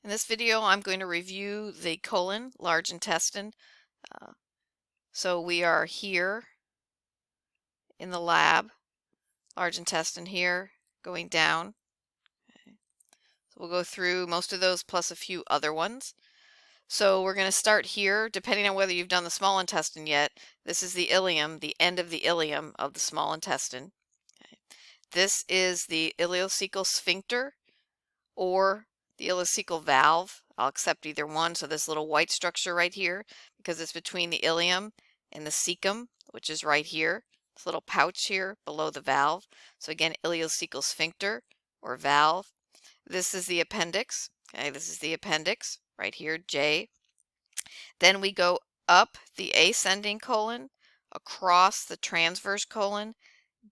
In this video, I'm going to review the colon, large intestine. So we are here in the lab, large intestine here, going down. Okay. So we'll go through most of those plus a few other ones. So we're going to start here, depending on whether you've done the small intestine yet. This is the ileum, the end of the ileum of the small intestine. Okay. This is the ileocecal sphincter, or the ileocecal valve. I'll accept either one. So this little white structure right here, because it's between the ileum and the cecum, which is right here, this little pouch here below the valve. So again, ileocecal sphincter or valve. This is the appendix. Okay, this is the appendix right here, J. Then we go up the ascending colon, across the transverse colon,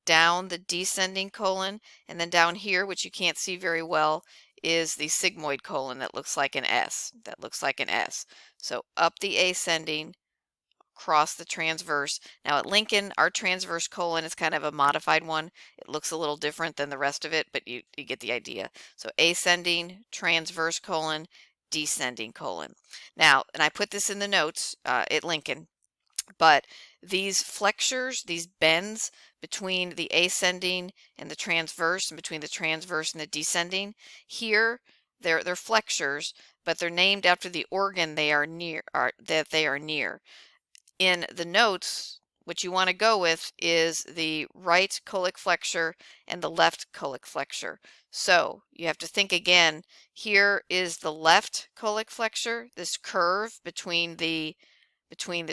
down the descending colon, and then down here, which you can't see very well, is the sigmoid colon that looks like an S. That looks like an S. So up the ascending, across the transverse. Now at Lincoln, our transverse colon is kind of a modified one. It looks a little different than the rest of it, but you get the idea. So ascending, transverse colon, descending colon. Now, and I put this in the notes at Lincoln, but these flexures, these bends between the ascending and the transverse, and between the transverse and the descending, here they're flexures, but they're named after the organ they are near, that they are near. In the notes, what you want to go with is the right colic flexure and the left colic flexure. So you have to think again, here is the left colic flexure, this curve between the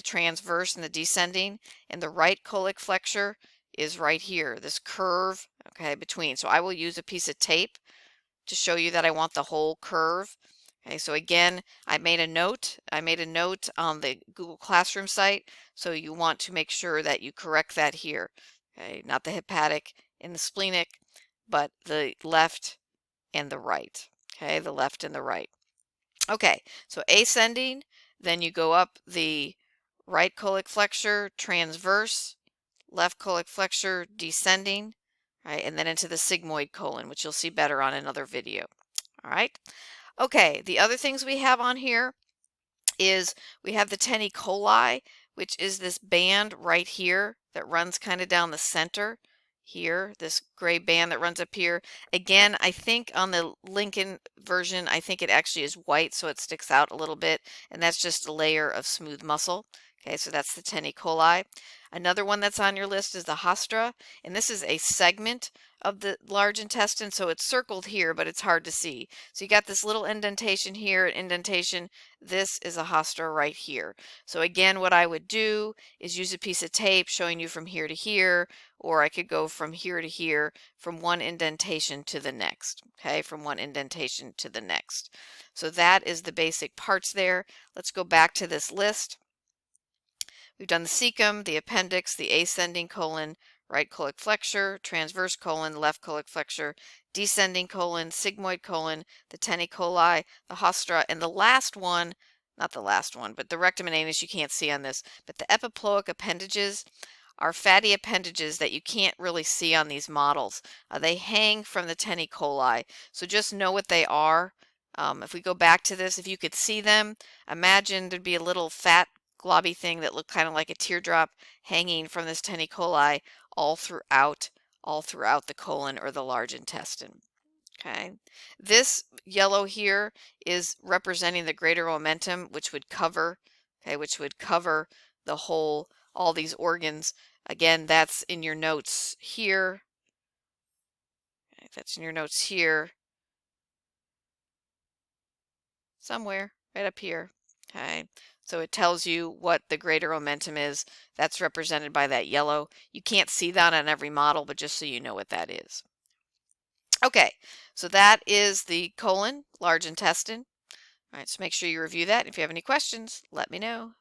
transverse and the descending, and the right colic flexure is right here, this curve, okay, between. So I will use a piece of tape to show you that I want the whole curve. Okay, so again, I made a note on the Google Classroom site, so you want to make sure that you correct that here. Okay, not the hepatic and the splenic, but the left and the right. Okay, the left and the right. Okay, so ascending, then you go up the right colic flexure, transverse, left colic flexure, descending, right, and then into the sigmoid colon, which you'll see better on another video. All right. Okay, the other things we have on here is we have the teni-coli, which is this band right here that runs kind of down the center here, this gray band that runs up here. Again, I think on the Lincoln version, I think it actually is white, so it sticks out a little bit, and that's just a layer of smooth muscle. Okay, so that's the teni-coli. Another one that's on your list is the haustra, and this is a segment of the large intestine, so it's circled here, but it's hard to see. So you got this little indentation here, indentation. This is a haustra right here. So again, what I would do is use a piece of tape showing you from here to here, or I could go from here to here, from one indentation to the next. Okay, from one indentation to the next. So that is the basic parts there. Let's go back to this list. We've done the cecum, the appendix, the ascending colon, right colic flexure, transverse colon, left colic flexure, descending colon, sigmoid colon, the teni-coli, the haustra, and the last one, not the last one, but the rectum and anus you can't see on this, but the epiploic appendages are fatty appendages that you can't really see on these models. They hang from the teni-coli, so just know what they are. If we go back to this, if you could see them, imagine there'd be a little fat globby thing that looked kind of like a teardrop hanging from this teni-coli all throughout the colon or the large intestine. Okay, this yellow here is representing the greater omentum, which would cover, okay, which would cover the whole, all these organs. Again, that's in your notes here. Okay, that's in your notes here. Somewhere right up here. Okay, so it tells you what the greater omentum is. That's represented by that yellow. You can't see that on every model, but just so you know what that is. Okay, so that is the colon, large intestine. All right, so make sure you review that. If you have any questions, let me know.